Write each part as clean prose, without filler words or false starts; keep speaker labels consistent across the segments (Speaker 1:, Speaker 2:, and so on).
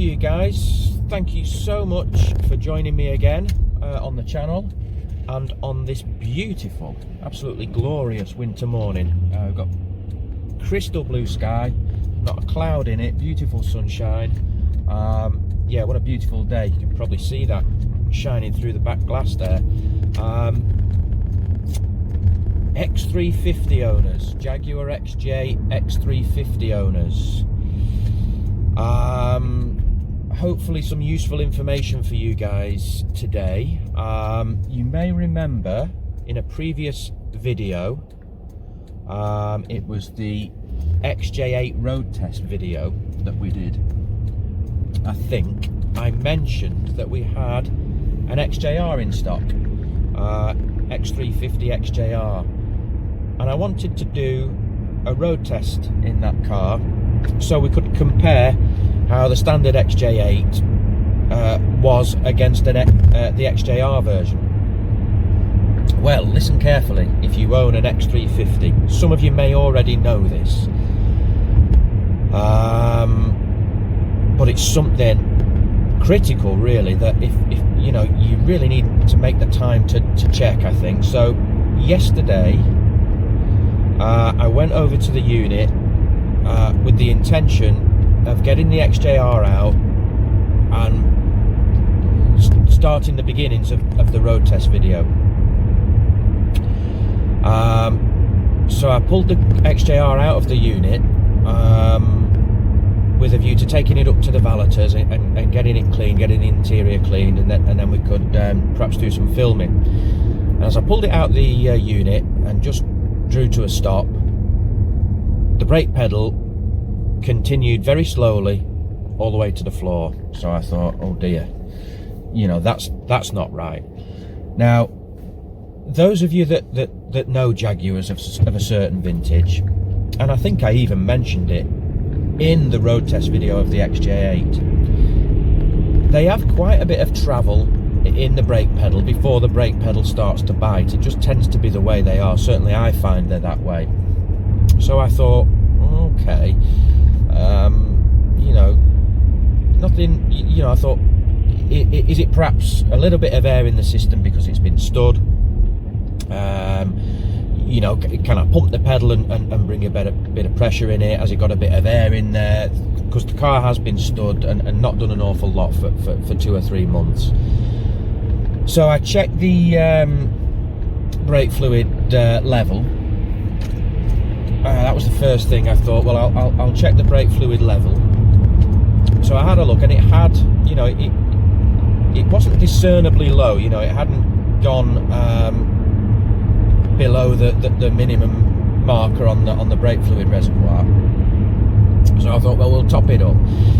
Speaker 1: to you guys. Thank you so much for joining me again on the channel and on this beautiful, absolutely glorious winter morning. We've got crystal blue sky, not a cloud in it, beautiful sunshine. Yeah, what a beautiful day. You can probably see that shining through the back glass there. X350 owners, Jaguar XJ X350 owners. Hopefully some useful information for you guys today. You may remember in a previous video, it was the XJ8 road test video that we did. I think I mentioned that we had an XJR in stock, X350 XJR, and I wanted to do a road test in that car so we could compare how the standard XJ8 was against the XJR version. Well, listen carefully if you own an X350. Some of you may already know this, but it's something critical really that if you know, you really need to make the time to check, I think. So yesterday I went over to the unit with the intention of getting the XJR out and starting the beginnings of the road test video. So I pulled the XJR out of the unit with a view to taking it up to the valeters and getting it clean, getting the interior cleaned, and then we could perhaps do some filming. And as I pulled it out the unit and just drew to a stop, the brake pedal continued very slowly all the way to the floor. So I thought, oh dear, you know, that's not right. Now, those of you that know Jaguars of a certain vintage, and I think I even mentioned it in the road test video of the XJ8, they have quite a bit of travel in the brake pedal before the brake pedal starts to bite. It just tends to be the way they are. Certainly I find they're that way. So I thought, okay, you know, nothing, you know, I thought, is it perhaps a little bit of air in the system because it's been stud? You know, can I pump the pedal and bring a bit of pressure in it? Has it got a bit of air in there? Because the car has been stud and not done an awful lot for 2 or 3 months. So I checked the brake fluid level. That was the first thing. I thought, well, I'll check the brake fluid level. So I had a look, and it had, you know, it wasn't discernibly low. You know, it hadn't gone below the minimum marker on the brake fluid reservoir. So I thought, well, we'll top it up.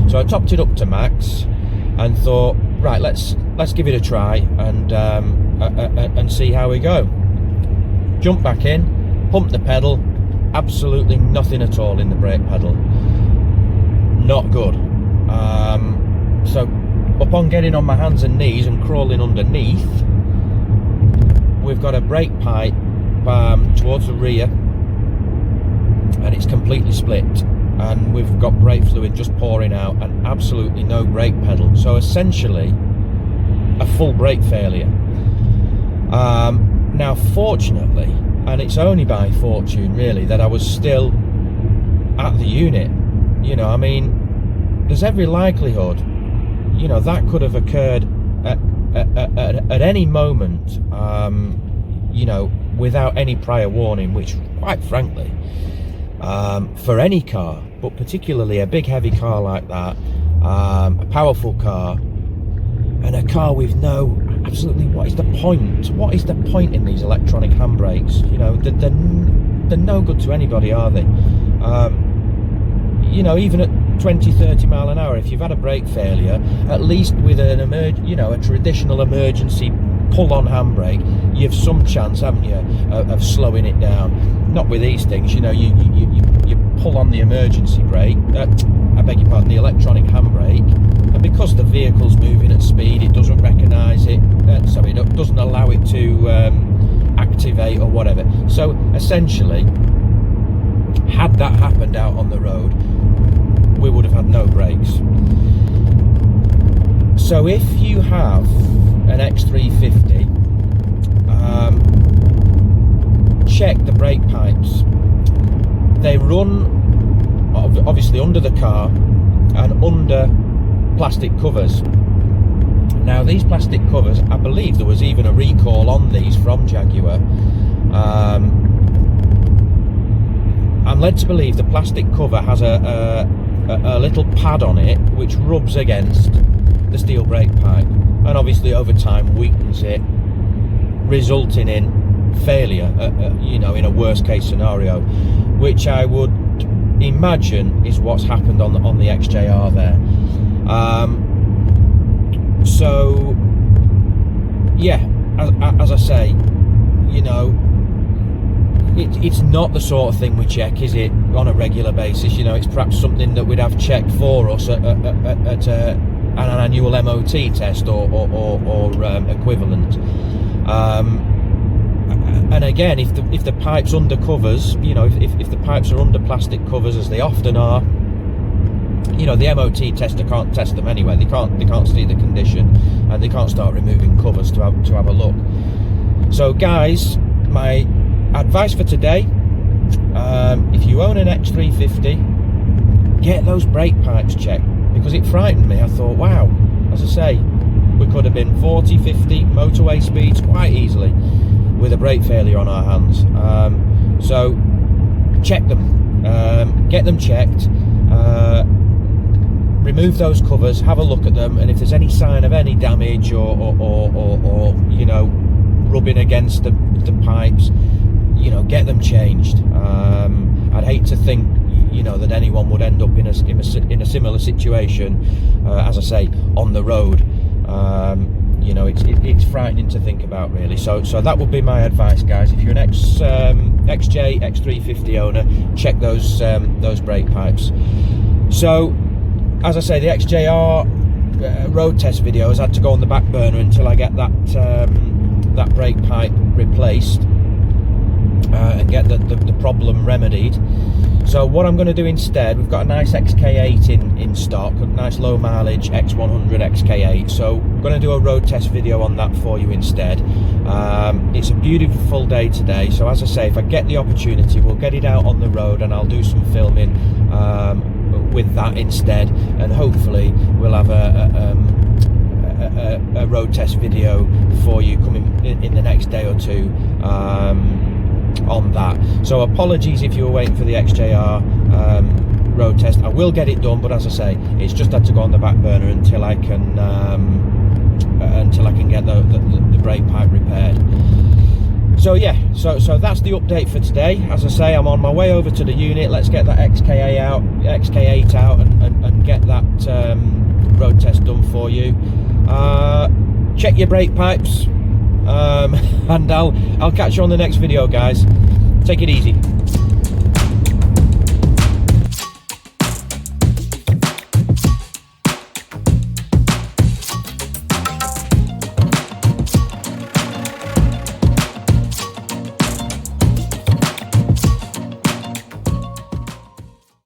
Speaker 1: So I topped it up to max and thought, right, let's give it a try and see how we go. Jump back in, pump the pedal. Absolutely nothing at all in the brake pedal. Not good. So upon getting on my hands and knees and crawling underneath, we've got a brake pipe towards the rear, and it's completely split, and we've got brake fluid just pouring out and absolutely no brake pedal. So essentially a full brake failure. Now fortunately, and it's only by fortune really, that I was still at the unit. You know, I mean, there's every likelihood, you know, that could have occurred at any moment, you know, without any prior warning, which quite frankly, for any car, but particularly a big heavy car like that, a powerful car, and a car with no, absolutely, what is the point? What is the point in these electronic handbrakes? You know, they're no good to anybody, are they? You know, even at 20-30 mile an hour, if you've had a brake failure, at least with an a traditional emergency pull-on handbrake, you've some chance, haven't you, of slowing it down. Not with these things. You know, you pull on the emergency brake, I beg your pardon, the electronic handbrake, and because the vehicle's moving at speed, it doesn't recognise it, so it doesn't allow it to activate or whatever. So essentially, had that happened out on the road, we would have had no brakes. So if you have an X350, check the brake pipes. They run obviously under the car and under plastic covers. Now these plastic covers, I believe there was even a recall on these from Jaguar. I'm led to believe the plastic cover has a little pad on it which rubs against the steel brake pipe, and obviously over time weakens it, resulting in failure, you know, in a worst case scenario, which I would imagine is what's happened on the XJR there. So yeah, as I say, you know, it's not the sort of thing we check, is it, on a regular basis? You know, it's perhaps something that we'd have checked for us at an annual MOT test or equivalent. And again, if the pipe's under covers, you know, if the pipes are under plastic covers, as they often are, you know, the MOT tester can't test them anyway. They can't see the condition, and they can't start removing covers to have a look. So guys, my advice for today, if you own an X350, get those brake pipes checked, because it frightened me. I thought, wow, as I say, we could have been 40, 50 motorway speeds quite easily with a brake failure on our hands. So check them, get them checked, remove those covers, have a look at them, and if there's any sign of any damage or you know, rubbing against the pipes, you know, get them changed. I'd hate to think, you know, that anyone would end up in a similar situation, as I say, on the road. You know, it's frightening to think about, really. So that would be my advice, guys. If you're an XJ X350 owner, check those brake pipes. So, as I say, the XJR road test video has had to go on the back burner until I get that brake pipe replaced and get the problem remedied. So what I'm going to do instead, we've got a nice XK8 in stock, a nice low mileage X100 XK8, so I'm going to do a road test video on that for you instead. It's a beautiful day today, so as I say, if I get the opportunity, we'll get it out on the road and I'll do some filming with that instead, and hopefully we'll have a road test video for you coming in the next day or two on that. So apologies if you were waiting for the XJR road test. I will get it done, but as I say, it's just had to go on the back burner until I can get the brake pipe repaired. So yeah, so that's the update for today. As I say, I'm on my way over to the unit. Let's get that XK8 out and get that road test done for you. Check your brake pipes, and I'll catch you on the next video, guys. Take it easy.